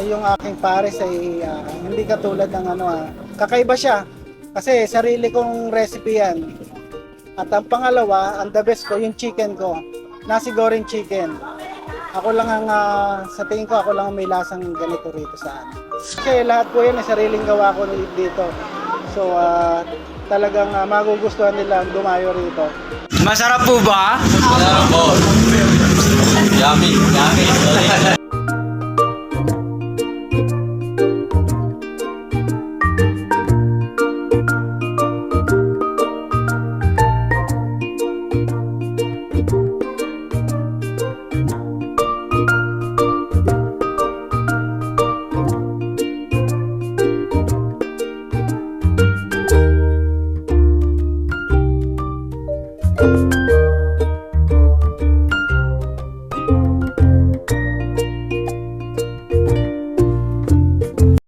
Yung aking pares ay hindi katulad ng kakaiba siya. Kasi sarili kong recipe yan. At ang pangalawa, ang the best ko, yung chicken ko. Nasi goreng chicken. Ako lang ang, sa tingin ko, ako lang ang may lasang ganito rito sa amin. Kasi lahat po yan ay sariling gawa ko dito. So, talagang magugustuhan nila ang dumayo rito. Masarap po ba? Masarap po. Yummy. Yummy.